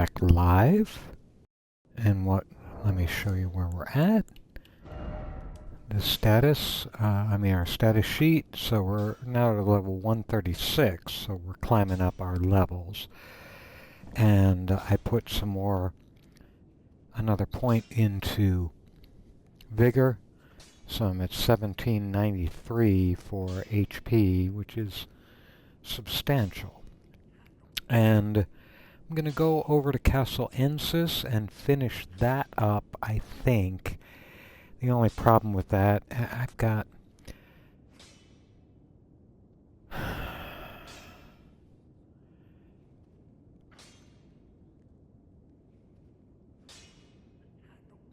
Eurorack live. And let me show you where we're at. The status, our status sheet. So we're now at level 136, so we're climbing up our levels. And I put another point into vigor. So I'm at 1793 for HP, which is substantial. And I'm going to go over to Castle Ensis and finish that up, I think. The only problem with that, I've got...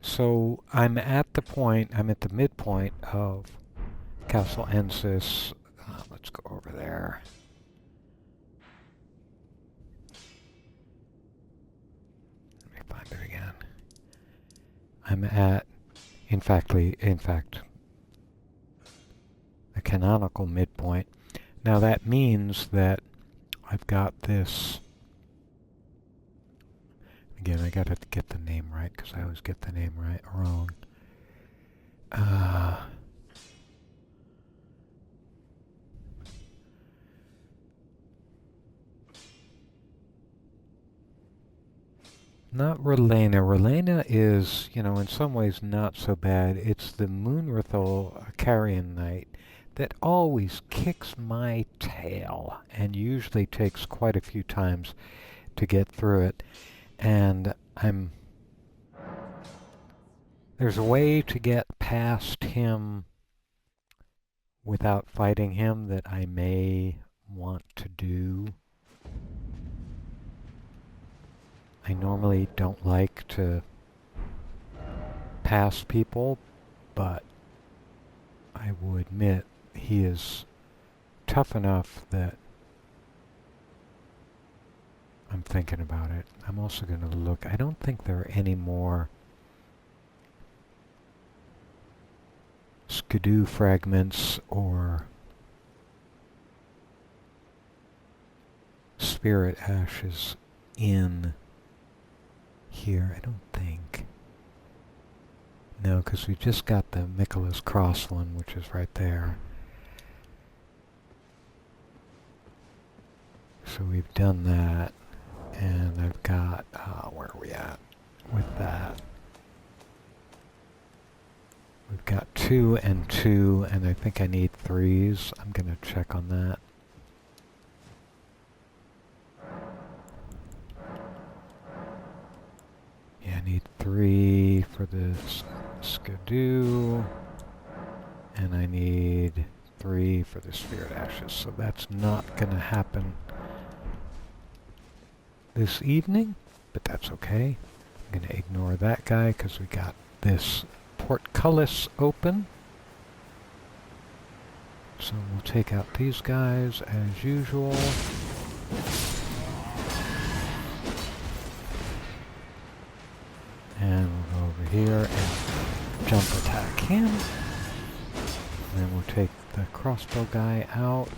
So I'm at the midpoint of Castle Ensis. Let's go over there. Let me find it again. I'm at, in fact, the canonical midpoint. Now that means that I've got this... Again, I gotta get the name right, because I always get the name wrong. Not Relena. Relena is, in some ways not so bad. It's the Moonrithyll Carrion Knight that always kicks my tail, and usually takes quite a few times to get through it. And there's a way to get past him without fighting him that I may want to do. I normally don't like to pass people, but I will admit he is tough enough that I'm thinking about it. I'm also going to look. I don't think there are any more Scadu fragments or spirit ashes in here. I don't think. No, because we just got the Michaelis Cross one, which is right there. So we've done that. And I've got, where are we at with that? We've got 2 and 2, and I think I need 3s. I'm going to check on that. Yeah, I need 3 for this Scadu, and I need 3 for the Spirit Ashes, so that's not going to happen this evening, but that's okay. I'm going to ignore that guy because we got this portcullis open. So we'll take out these guys as usual. And we'll go over here and jump attack him. And then we'll take the crossbow guy out.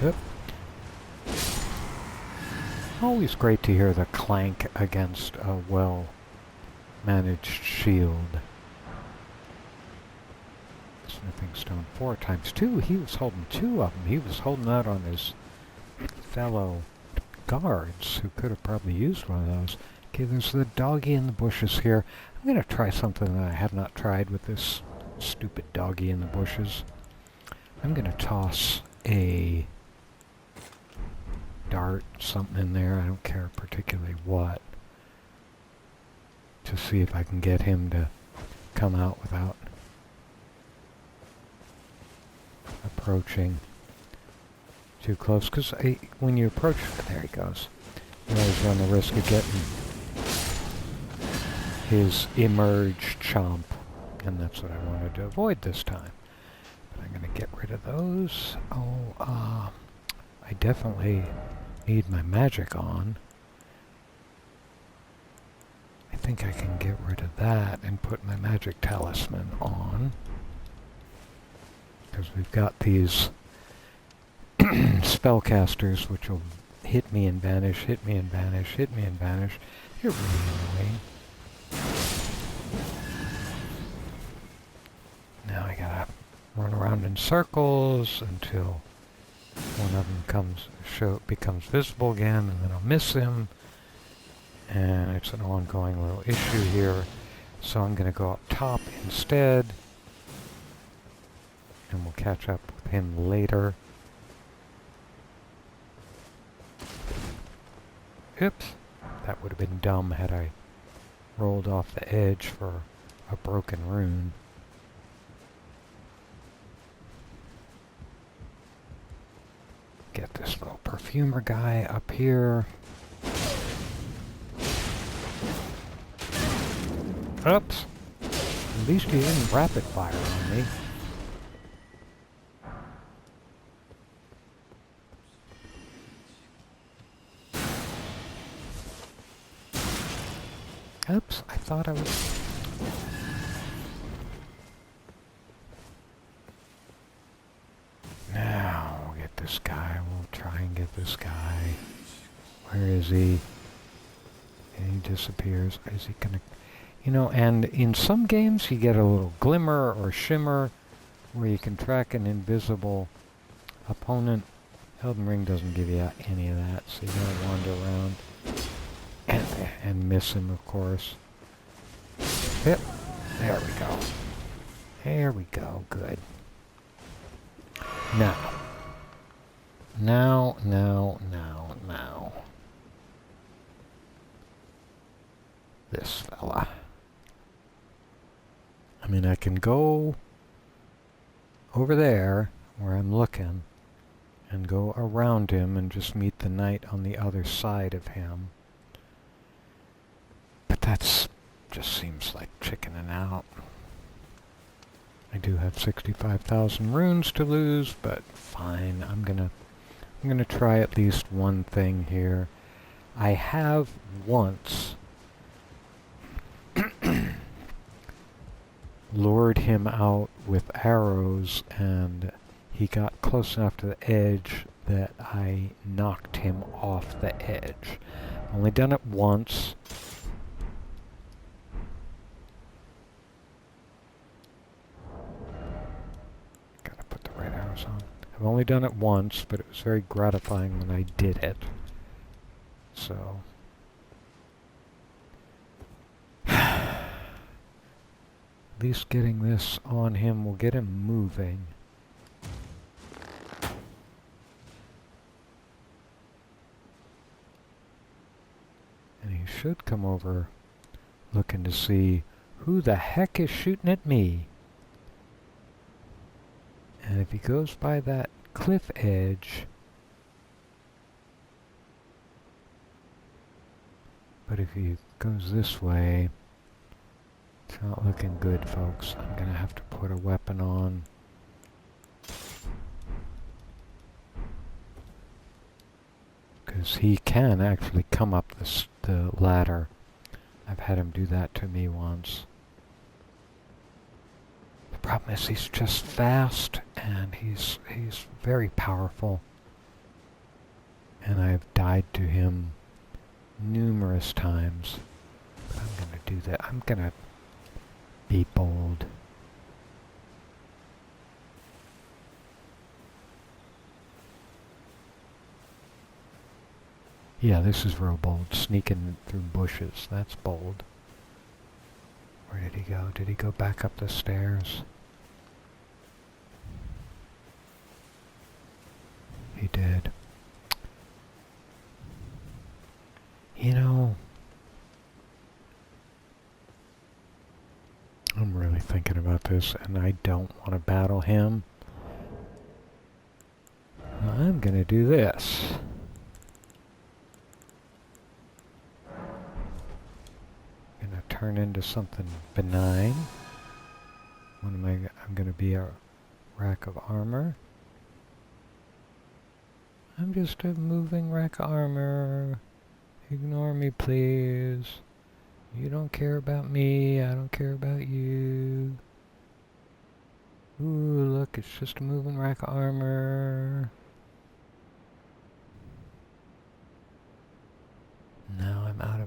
Yep. Always great to hear the clank against a well-managed shield. Smithing stone 4 times 2. He was holding 2 of them. He was holding out on his fellow guards who could have probably used one of those. Okay, there's the doggy in the bushes here. I'm going to try something that I have not tried with this stupid doggy in the bushes. I'm going to toss a dart, something in there, I don't care particularly what, to see if I can get him to come out without approaching too close, because when you approach, there he goes, you always run the risk of getting his emerge chomp, and that's what I wanted to avoid this time. But I'm going to get rid of those. I definitely need my magic on. I think I can get rid of that and put my magic talisman on. Because we've got these spellcasters which will hit me and vanish, hit me and vanish, hit me and vanish. You're really annoying. Now I gotta run around in circles until one of them becomes visible again, and then I'll miss him. And it's an ongoing little issue here. So I'm gonna go up top instead. And we'll catch up with him later. Oops. That would have been dumb had I rolled off the edge for a broken rune. Get this little perfumer guy up here. Oops. At least he didn't rapid fire on me. Oops, I thought I was... Now, we'll get this guy. We'll try and get this guy. Where is he? And he disappears. Is he gonna... You know, and in some games you get a little glimmer or shimmer where you can track an invisible opponent. Elden Ring doesn't give you any of that, so you gotta wander around. And miss him, of course. Yep. There we go. There we go. Good. Now. This fella. I mean, I can go over there where I'm looking and go around him and just meet the knight on the other side of him. But that's just seems like chickening out. I do have 65,000 runes to lose, but fine. I'm gonna try at least one thing here. I have once lured him out with arrows, and he got close enough to the edge that I knocked him off the edge. Only done it once. I've only done it once, but it was very gratifying when I did it. So... at least getting this on him will get him moving. And he should come over looking to see who the heck is shooting at me. And if he goes by that cliff edge... But if he goes this way... It's not looking good, folks. I'm gonna have to put a weapon on. Because he can actually come up the ladder. I've had him do that to me once. The problem is he's just fast, and he's very powerful. And I've died to him numerous times. But I'm gonna do that. I'm gonna be bold. Yeah, this is real bold. Sneaking through bushes. That's bold. Where did he go? Did he go back up the stairs? He did. You know, I'm really thinking about this, and I don't want to battle him. I'm gonna do this. Gonna turn into something benign. What am I? I'm gonna be a rack of armor. I'm just a moving rack of armor. Ignore me, please. You don't care about me, I don't care about you. Ooh, look, it's just a moving rack of armor.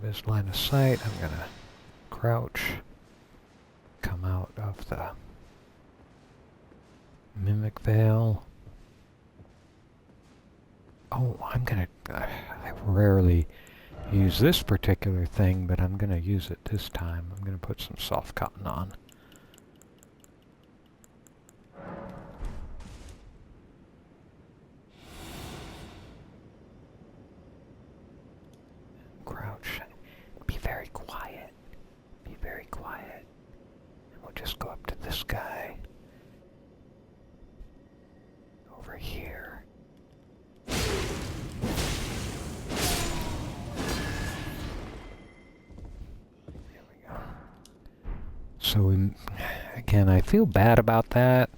his line of sight. I'm gonna crouch, come out of the mimic veil. Oh, I'm gonna... I rarely use this particular thing, but I'm gonna use it this time. I'm gonna put some soft cotton on. Crouch. Be very quiet. Be very quiet. And we'll just go up to this guy. Over here. There we go. So, again, I feel bad about that.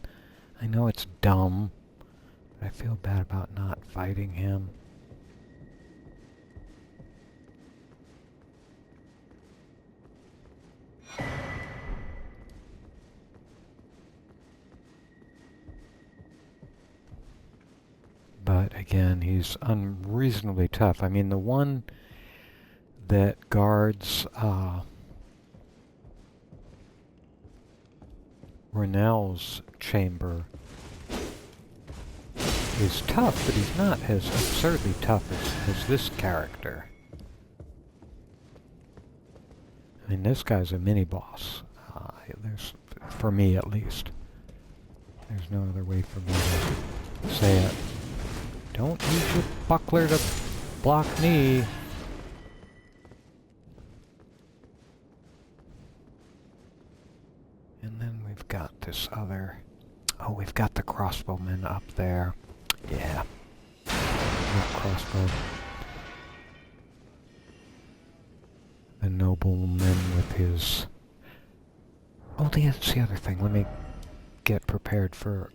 I know it's dumb, but I feel bad about not fighting him. But again, he's unreasonably tough. I mean, the one that guards Ronell's chamber is tough, but he's not as absurdly tough as this character. I mean, this guy's a mini-boss. For me, at least. There's no other way for me to say it. Don't use your buckler to block me. And then we've got this other... Oh, we've got the crossbowman up there. Yeah. Crossbow. The nobleman with his... Oh, that's the other thing. Let me get prepared for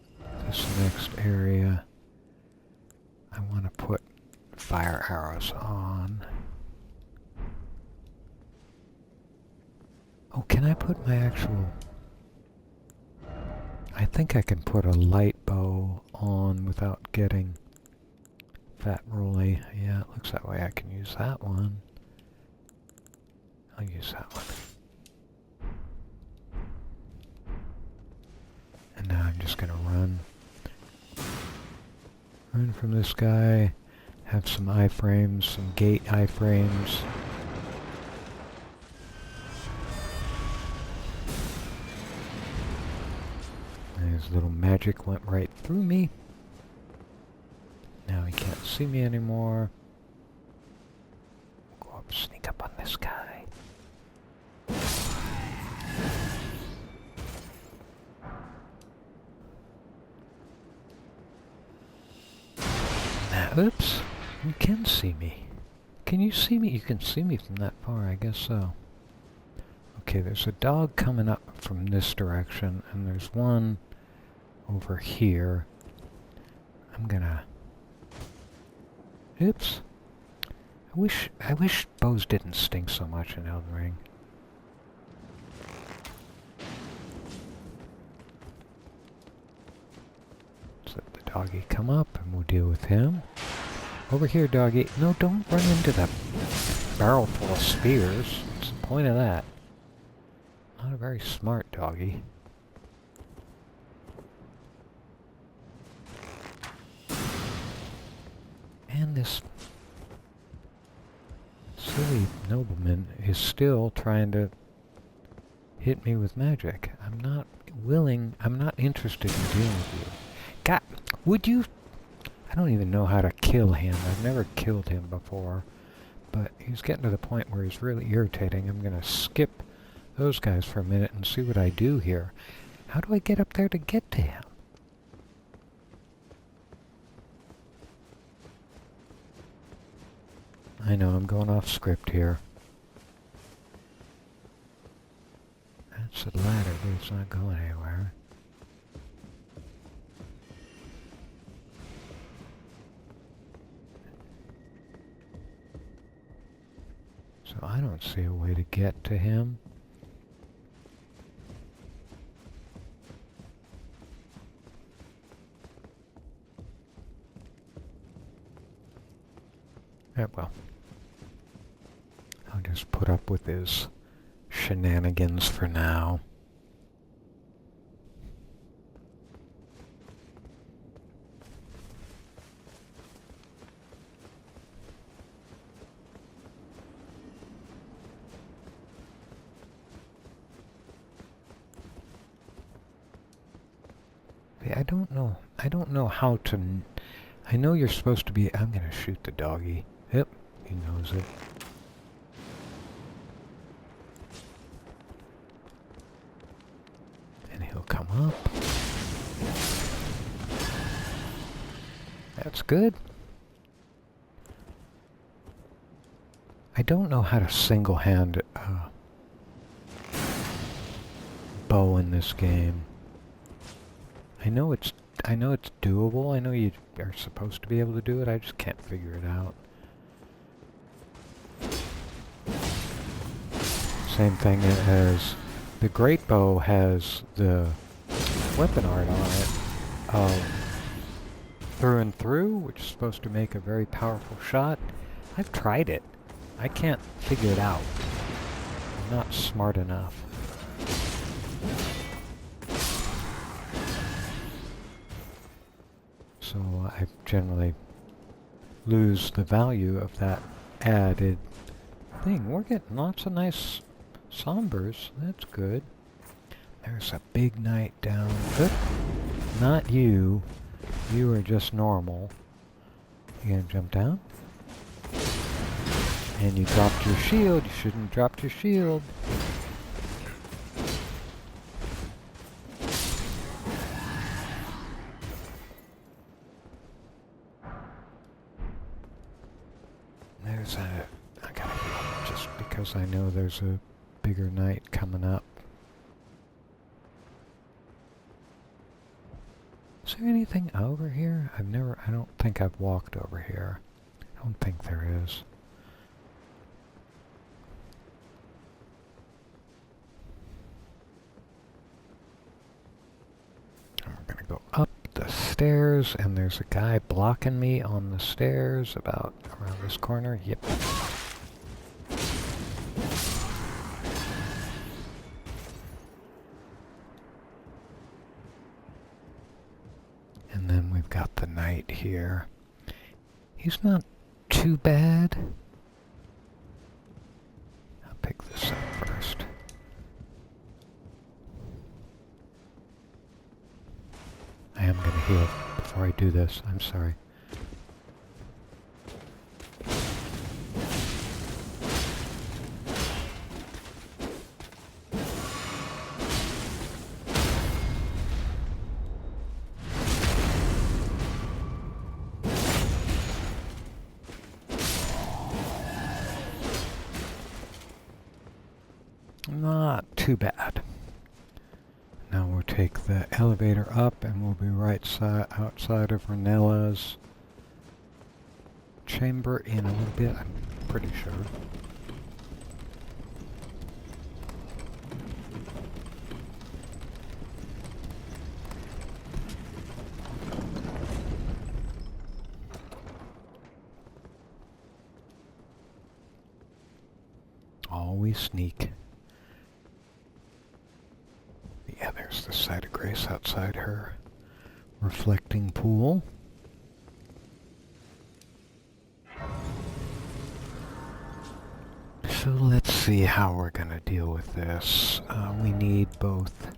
this next area. I want to put fire arrows on. Oh, can I put my actual... I think I can put a light bow on without getting fat rolly. Yeah, it looks that way. I can use that one. I'll use that one. And now I'm just going to run. Run from this guy. Have some iframes, some gate iframes. His little magic went right through me. Now he can't see me anymore. We'll go up, sneak up on this guy. Now, oops, you can see me. Can you see me? You can see me from that far, I guess so. Okay, there's a dog coming up from this direction, and there's one over here. I'm gonna... Oops. I wish bows didn't stink so much in Elden Ring. Let's let the doggy come up and we'll deal with him. Over here, doggy. No, don't run into the barrel full of spears. What's the point of that? Not a very smart doggy. And this silly nobleman is still trying to hit me with magic. I'm not interested in dealing with you. God, would you... I don't even know how to kill him. I've never killed him before. But he's getting to the point where he's really irritating. I'm going to skip those guys for a minute and see what I do here. How do I get up there to get to him? I know, I'm going off script here. That's a ladder, but it's not going anywhere. So I don't see a way to get to him. Yeah, well. I'll just put up with his shenanigans for now. I don't know how to... I know you're supposed to be... I'm gonna shoot the doggy. Yep, he knows it. And he'll come up. That's good. I don't know how to single-hand bow in this game. I know it's doable. I know you are supposed to be able to do it. I just can't figure it out. Same thing as the great bow has the weapon art on it. Through and through, which is supposed to make a very powerful shot. I've tried it. I can't figure it out. I'm not smart enough. So I generally lose the value of that added thing. We're getting lots of nice sombers. That's good. There's a big knight down. Good. Not you. You are just normal. You gonna jump down? And you dropped your shield. You shouldn't have dropped your shield. There's a... I gotta go just because I know there's a bigger knight coming up. Is there anything over here? I don't think I've walked over here. I don't think there is. And we're gonna go up the stairs, and there's a guy blocking me on the stairs about around this corner. Yep. And then we've got the knight here. He's not too bad. I'll pick this up first. I am going to heal before I do this. I'm sorry. Not too bad. Now we'll take the elevator up and we'll be right outside of Renella's chamber in a little bit, I'm pretty sure. Always sneak. Yeah, there's the site of grace outside her reflecting pool. So let's see how we're going to deal with this. We need both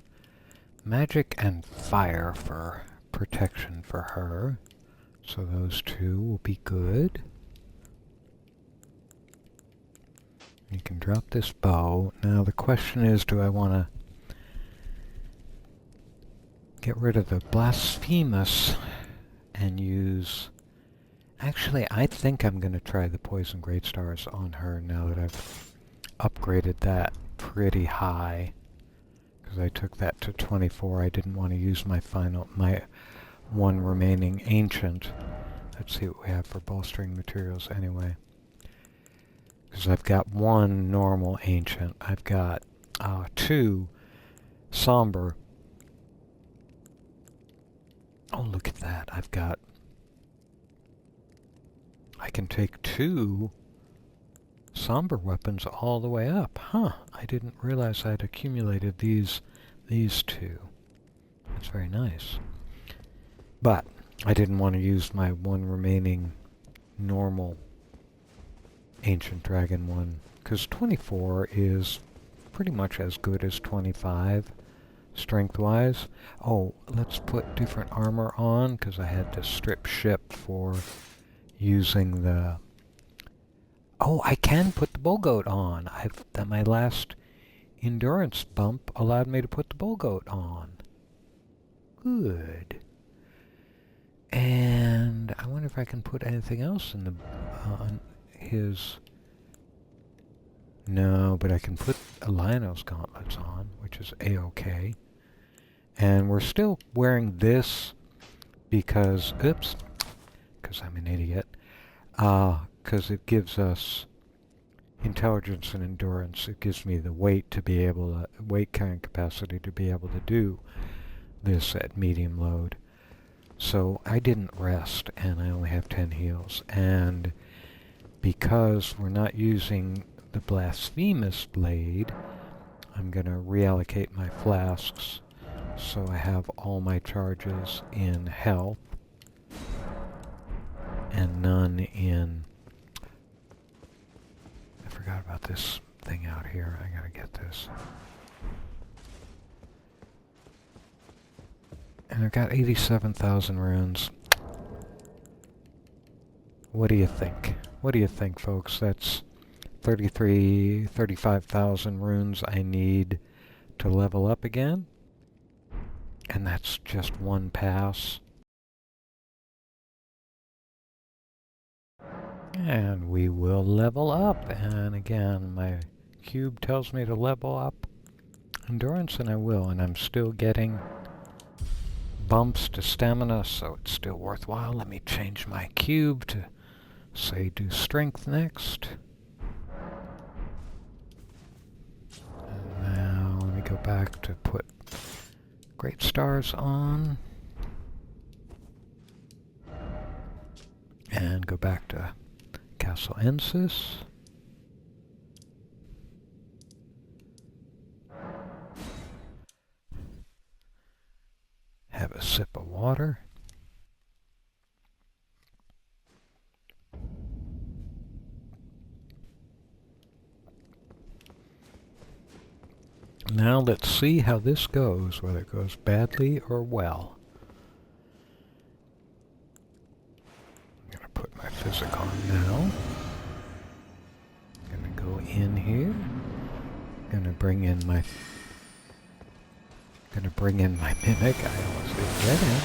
magic and fire for protection for her. So those two will be good. You can drop this bow. Now the question is, do I want to get rid of the blasphemous and use... Actually, I think I'm going to try the poison great stars on her now that I've upgraded that pretty high. Because I took that to 24. I didn't want to use my one remaining ancient. Let's see what we have for bolstering materials anyway. Because I've got one normal ancient. I've got two somber. Oh, look at that. I can take two somber weapons all the way up. Huh, I didn't realize I'd accumulated these two. That's very nice. But I didn't want to use my one remaining normal Ancient Dragon one, because 24 is pretty much as good as 25, strength-wise. Oh, let's put different armor on, because I had to strip ship for using the... Oh, I can put the bull goat on. My last endurance bump allowed me to put the bull goat on. Good. And I wonder if I can put anything else in the on his... No, but I can put Lionel's gauntlets on, which is a-okay. And we're still wearing this because, oops, because I'm an idiot, because it gives us intelligence and endurance. It gives me the weight to be able to, weight carrying capacity to be able to do this at medium load. So I didn't rest, and I only have 10 heals. And because we're not using the Blasphemous Blade, I'm going to reallocate my flasks so I have all my charges in health and none in... I forgot about this thing out here. I gotta get this. And I've got 87,000 runes. What do you think? What do you think, folks? That's 35,000 runes I need to level up again. And that's just one pass. And we will level up. And again, my cube tells me to level up endurance, and I will. And I'm still getting bumps to stamina, so it's still worthwhile. Let me change my cube to, say, do strength next. And now let me go back to put Great Stars on. And go back to Castle Ensis. Have a sip of water. Now let's see how this goes, whether it goes badly or well. I'm going to put my physic on now. I'm going to go in here. I'm going to bring in my... mimic. I almost didn't get in.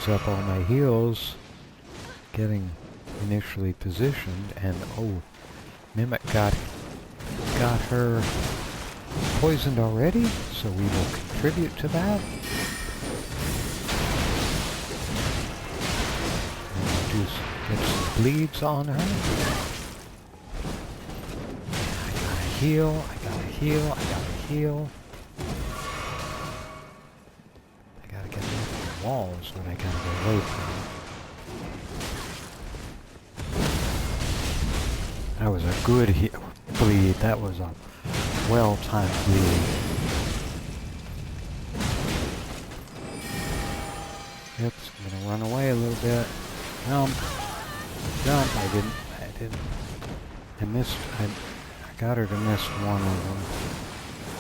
Up all my heals, getting initially positioned, and oh, Mimic got her poisoned already, so we will contribute to that. Get some bleeds on her. I gotta heal, I gotta heal, I gotta heal. Walls when I gotta get away from. That was a good bleed. That was a well-timed bleed. Oops, I'm gonna run away a little bit. Jump. Jump. I missed. I got her to miss one of them,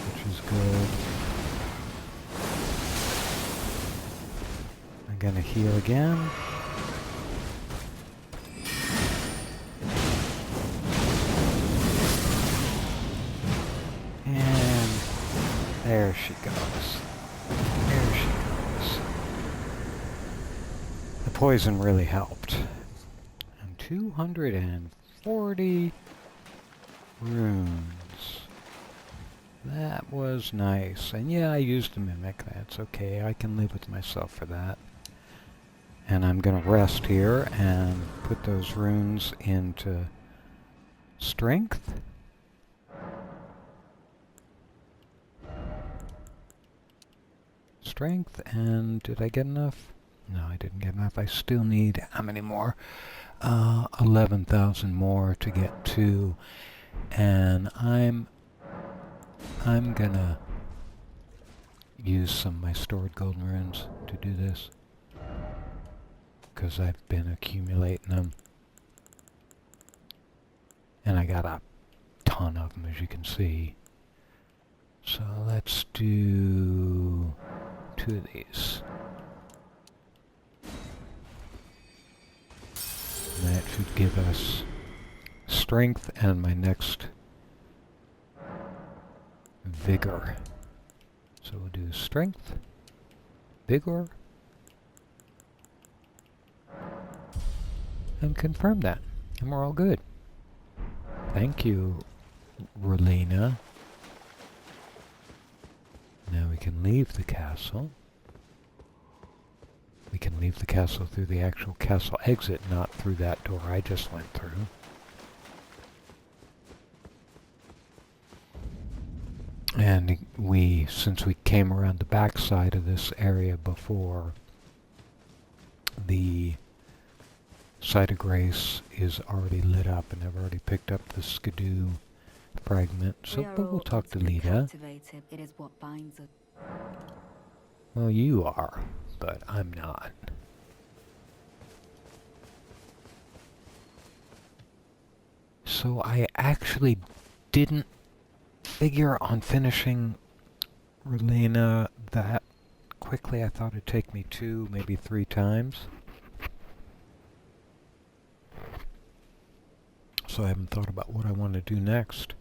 which is good. Gonna heal again. And there she goes. There she goes. The poison really helped. And 240 runes. That was nice. And yeah, I used the Mimic. That's okay. I can live with myself for that. And I'm going to rest here and put those runes into strength. strength, and did I get enough? No, I didn't get enough. I still need, how many more? 11,000 more to get to, and I'm gonna use some of my stored golden runes to do this, because I've been accumulating them, and I got a ton of them, as you can see. So let's do 2 of these. And that should give us strength and my next vigor. So we'll do strength, vigor, and confirm that. And we're all good. Thank you, Relena. Now we can leave the castle. We can leave the castle through the actual castle exit, not through that door I just went through. And since we came around the back side of this area before, the Site of Grace is already lit up, and I've already picked up the Scadu fragment. So, but we'll talk to Lita. It is what binds us. Well, you are, but I'm not. So I actually didn't figure on finishing Relena that quickly. I thought it'd take me 2, maybe 3 times. So I haven't thought about what I want to do next.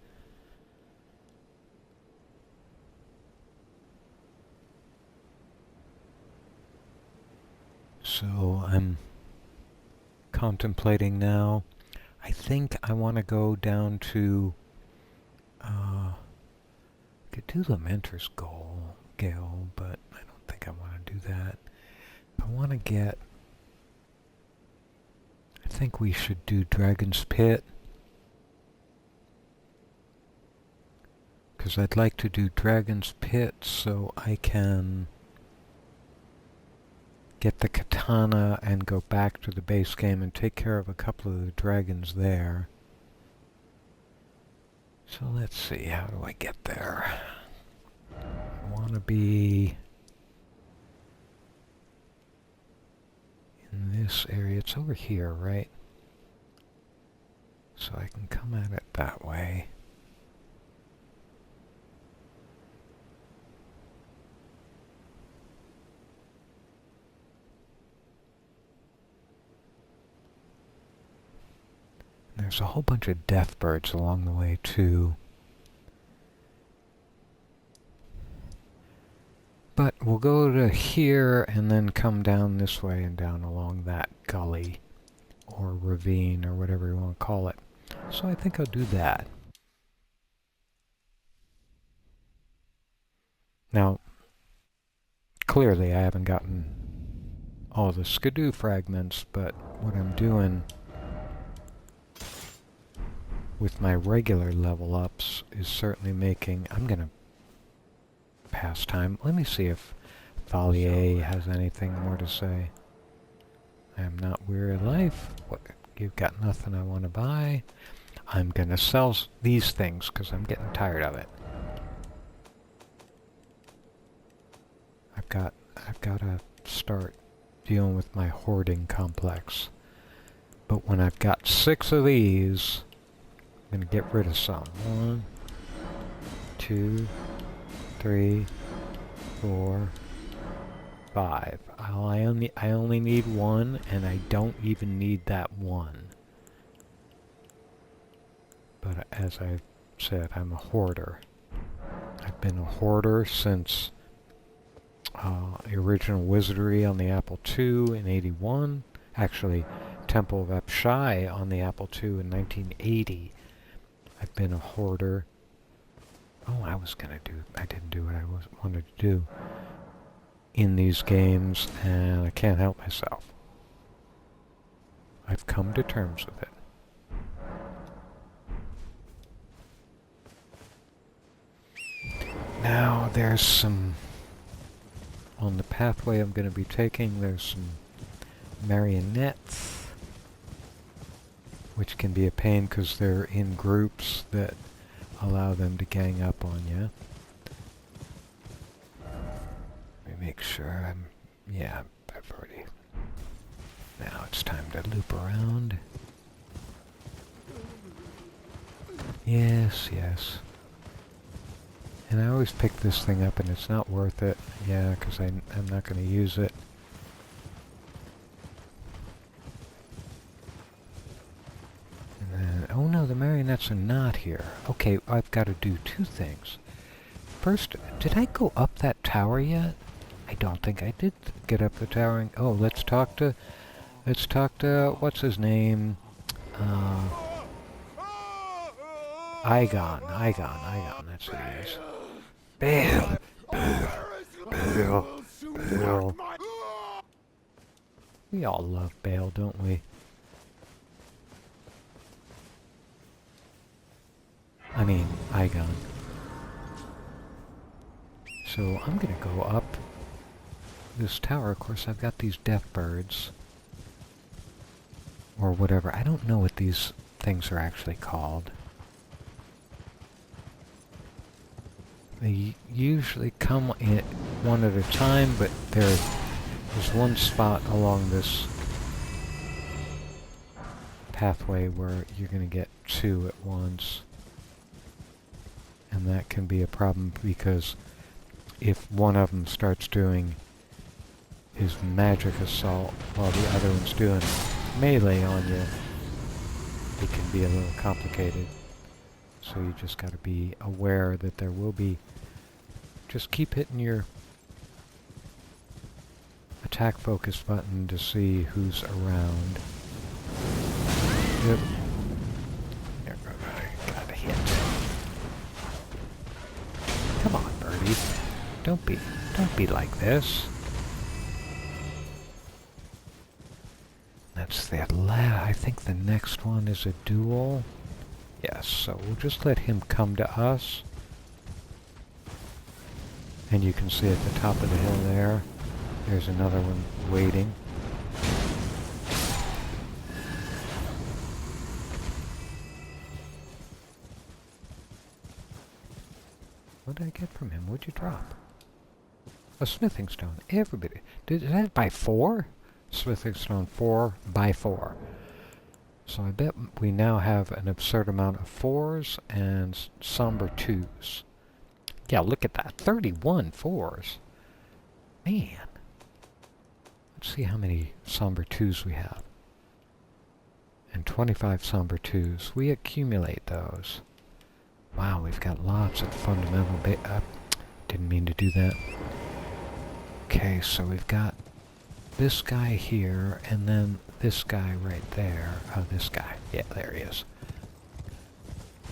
So I'm contemplating now. I think I want to go down to could do the Mentor's Gale, but I don't think I want to do that. I want to get, I think we should do Dragon's Pit, because I'd like to do Dragon's Pit so I can get the katana and go back to the base game and take care of a couple of the dragons there. So let's see, how do I get there? I want to be in this area. It's over here, right? So I can come at it that way. There's a whole bunch of death birds along the way, too. But we'll go to here and then come down this way and down along that gully or ravine or whatever you want to call it. So I think I'll do that. Now, clearly I haven't gotten all the Scadu fragments, but what I'm doing with my regular level ups is certainly making... I'm going to pass time. Let me see if Thalier has anything more to say. I am not weary of life. What, you've got nothing I want to buy. I'm going to sell these things because I'm getting tired of it. I've got to start dealing with my hoarding complex. But when I've got 6 of these, I'm going to get rid of some. 1, 2, 3, 4, 5. I only need 1, and I don't even need that 1. But as I said, I'm a hoarder. I've been a hoarder since the original Wizardry on the Apple II in '81. Actually, Temple of Epshai on the Apple II in 1980. I've been a hoarder. Oh, I didn't do what I wanted to do in these games, and I can't help myself. I've come to terms with it. Now there's some on the pathway I'm going to be taking, there's some marionettes, which can be a pain because they're in groups that allow them to gang up on you. Let me make sure yeah, I've already... Now it's time to loop around. Yes, yes. And I always pick this thing up and it's not worth it. Yeah, because I'm not going to use it. And then, oh no, the marionettes are not here. Okay, I've got to do two things. First, did I go up that tower yet? I don't think I did get up the tower. Oh, let's talk to, what's his name? Igon, that's who he is. Bale! Bale! We all love Bale, don't we? I mean, Igon. So I'm gonna go up this tower. Of course, I've got these death birds. Or whatever. I don't know what these things are actually called. They usually come in one at a time, but there's one spot along this pathway where you're going to get two at once. And that can be a problem because if one of them starts doing his magic assault while the other one's doing melee on you, it can be a little complicated. So you just got to be aware that there will be... Just keep hitting your attack focus button to see who's around. Yep. Got a hit. Come on, birdie. Don't be like this. That's the I think the next one is a duel. Yes, so we'll just let him come to us. And you can see at the top of the hill there, there's another one waiting. What did I get from him? What'd you drop? A smithing stone. Everybody. Is that by 4? Smithing stone 4 by 4. So I bet we now have an absurd amount of 4s and somber 2s. Yeah, look at that. 31 4s. Man. Let's see how many somber 2s we have. And 25 somber 2s. We accumulate those. Wow, we've got lots of fundamental didn't mean to do that. Okay, so we've got this guy here, and then this guy right there. Oh, this guy. Yeah, there he is.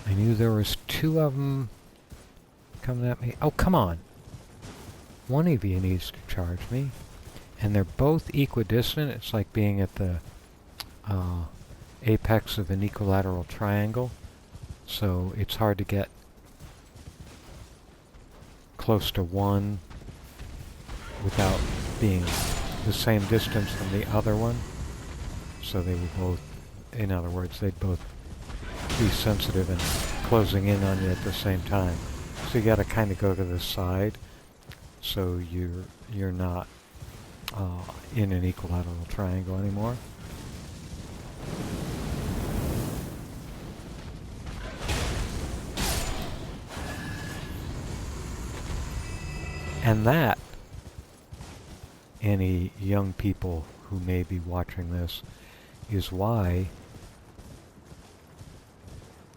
I knew there was 2 of them coming at me. Oh, come on. One of you needs to charge me. And they're both equidistant. It's like being at the apex of an equilateral triangle. So it's hard to get close to one without being the same distance from the other one. So they would both, in other words, they'd both be sensitive and closing in on you at the same time. So you got to kind of go to the side, so you're not in an equilateral triangle anymore. And that, any young people who may be watching this, is why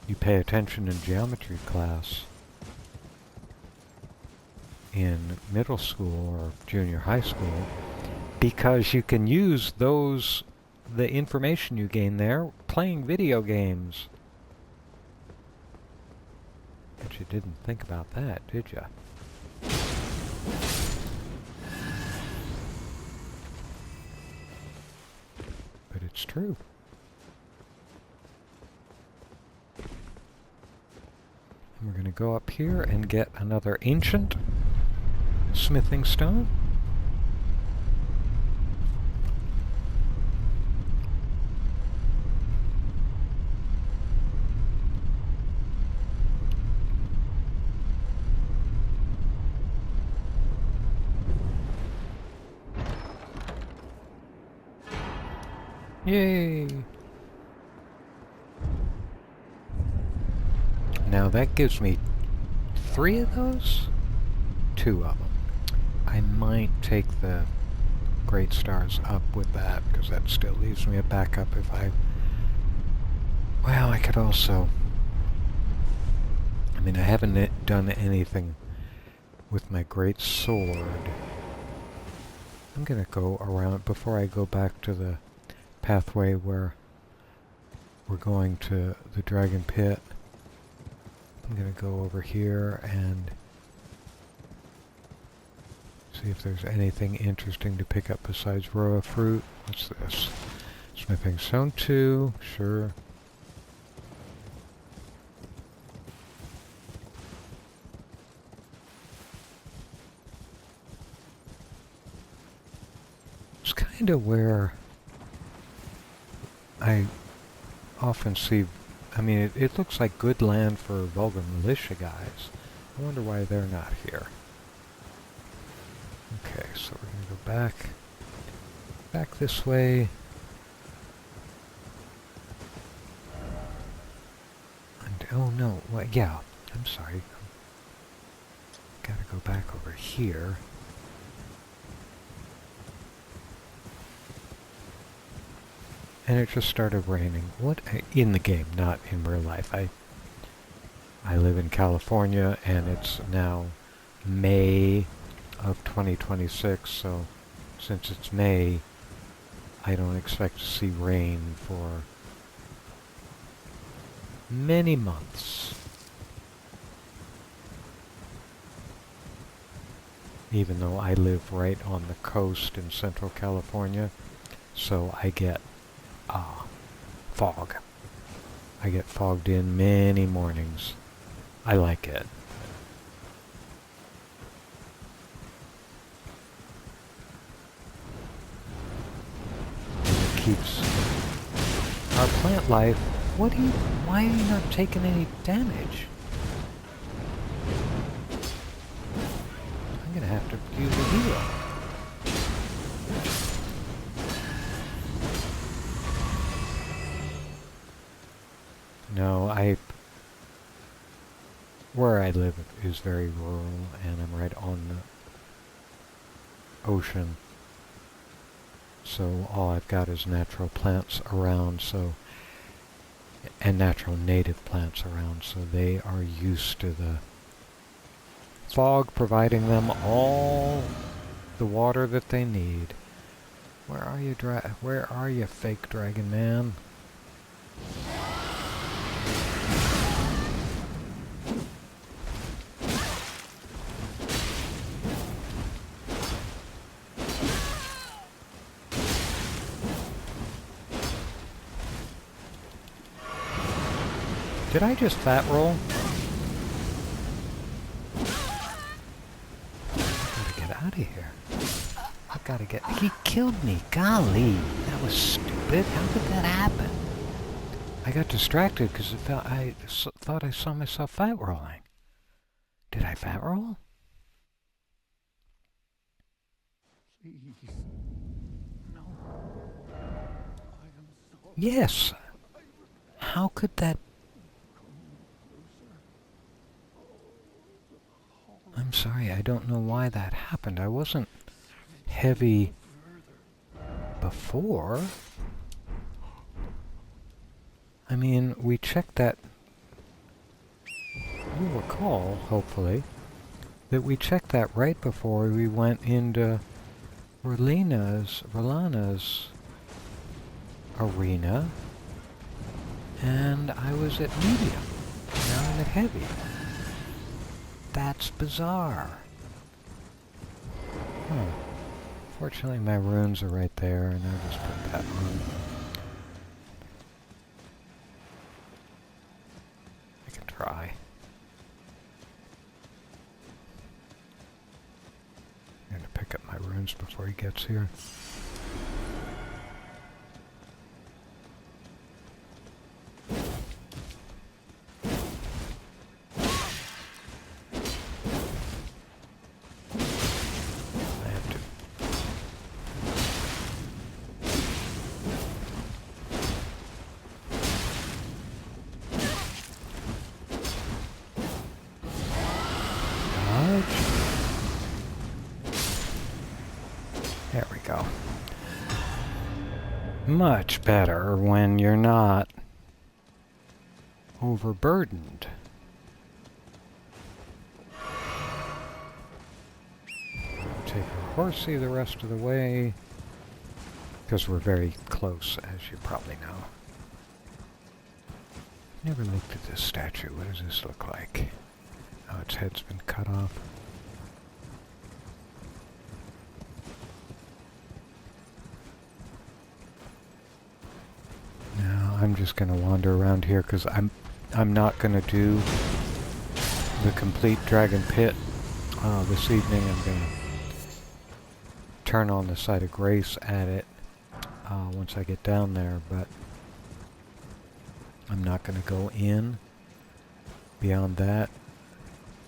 you pay attention in geometry class in middle school or junior high school, because you can use the information you gain there playing video games. But you didn't think about that, did you? But it's true. And we're going to go up here and get another ancient smithing stone. Yay! Now that gives me 3 of those? 2 of them. I might take the Great Stars up with that, because that still leaves me a backup if I... Well, I could also... I mean, I haven't done anything with my Great Sword. I'm gonna go around, before I go back to the pathway where we're going to the Dragon Pit, I'm gonna go over here and see if there's anything interesting to pick up besides Roa fruit. What's this? Smithing Stone 2, sure. It's kind of where I often see, I mean, it looks like good land for vulgar militia guys. I wonder why they're not here. Okay, so we're going to go back this way. And, oh no, well, yeah, I'm sorry. Gotta go back over here. And it just started raining. What? In the game, not in real life. I live in California, and it's now May of 2026, so since it's May, I don't expect to see rain for many months. Even though I live right on the coast in Central California, so I get fog. I get fogged in many mornings. I like it. And it keeps our plant life. Why are you not taking any damage? I'm gonna have to use a hero. No, where I live is very rural, and I'm right on the ocean. So all I've got is natural plants around, and natural native plants around, so they are used to the fog providing them all the water that they need. Where are you, fake dragon man? Did I just fat roll? I gotta get out of here. I gotta get... He killed me! Golly! That was stupid. How did that happen? I got distracted because I thought I saw myself fat rolling. Did I fat roll? Please. No. I am so... Yes! How could that... I'm sorry, I don't know why that happened. I wasn't heavy before. I mean, we checked that... You'll recall, hopefully, that we checked that right before we went into Relana's arena, and I was at medium. Now I'm at heavy. That's bizarre. Huh. Fortunately, my runes are right there, and I'll just put that on. I can try. I'm going to pick up my runes before he gets here. go. Much better when you're not overburdened. Take our horsey the rest of the way, because we're very close, as you probably know. Never looked at this statue. What does this look like? Oh, its head's been cut off. Now I'm just going to wander around here because I'm not going to do the complete Dragon Pit this evening. I'm going to turn on the Site of Grace at it once I get down there, but I'm not going to go in beyond that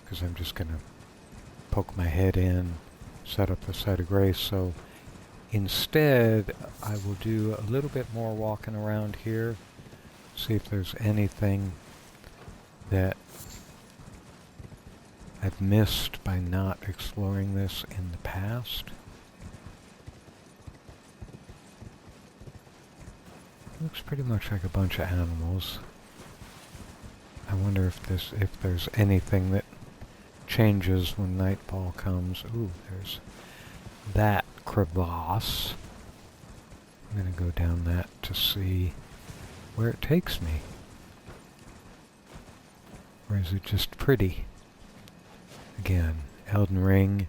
because I'm just going to poke my head in, set up the Site of Grace. So instead, I will do a little bit more walking around here, see if there's anything that I've missed by not exploring this in the past. Looks pretty much like a bunch of animals. I wonder if there's anything that changes when nightfall comes. Ooh, there's that crevasse. I'm gonna go down that to see where it takes me. Or is it just pretty? Again, Elden Ring,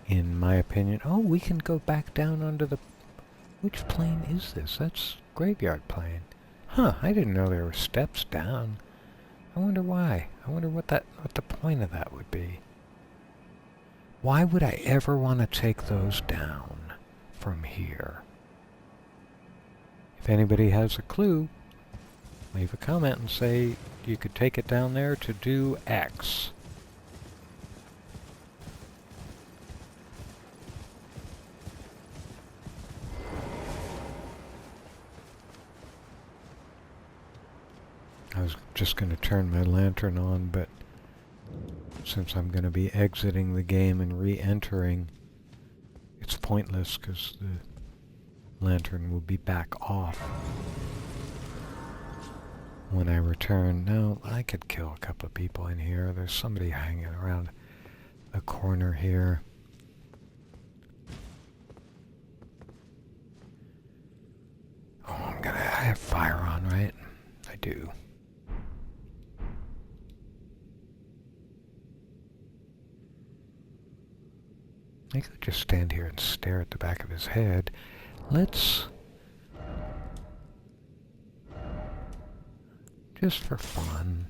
in my opinion. Oh, we can go back down onto the... Which plane is this? That's Graveyard Plane. Huh, I didn't know there were steps down. I wonder why. I wonder what the point of that would be. Why would I ever want to take those down from here? If anybody has a clue, leave a comment and say you could take it down there to do X. I was just going to turn my lantern on, but since I'm going to be exiting the game and re-entering, it's pointless because the lantern will be back off when I return. Now, I could kill a couple of people in here. There's somebody hanging around the corner here. Oh, I have fire on, right? I do. I could just stand here and stare at the back of his head. Let's... just for fun.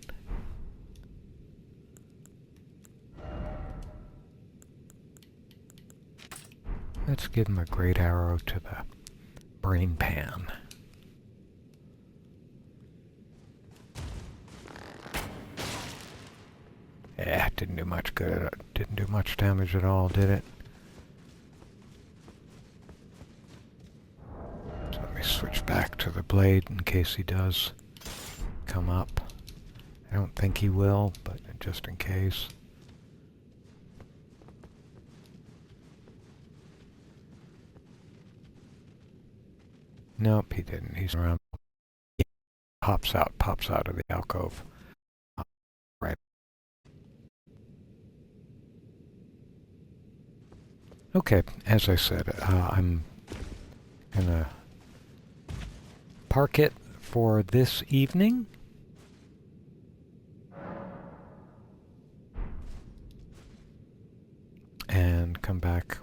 Let's give him a great arrow to the brain pan. Yeah, didn't do much good. Didn't do much damage at all, did it? So let me switch back to the blade in case he does come up. I don't think he will, but just in case. Nope, he didn't. He's around. He pops out of the alcove. Right. Okay, as I said, I'm gonna park it for this evening. And come back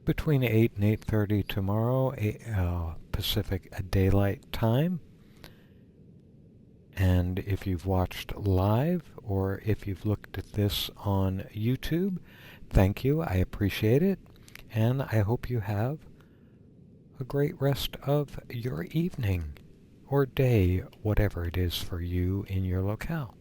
between 8 and 8:30 tomorrow, Pacific Daylight Time. And if you've watched live or if you've looked at this on YouTube, thank you. I appreciate it. And I hope you have a great rest of your evening or day, whatever it is for you in your locale.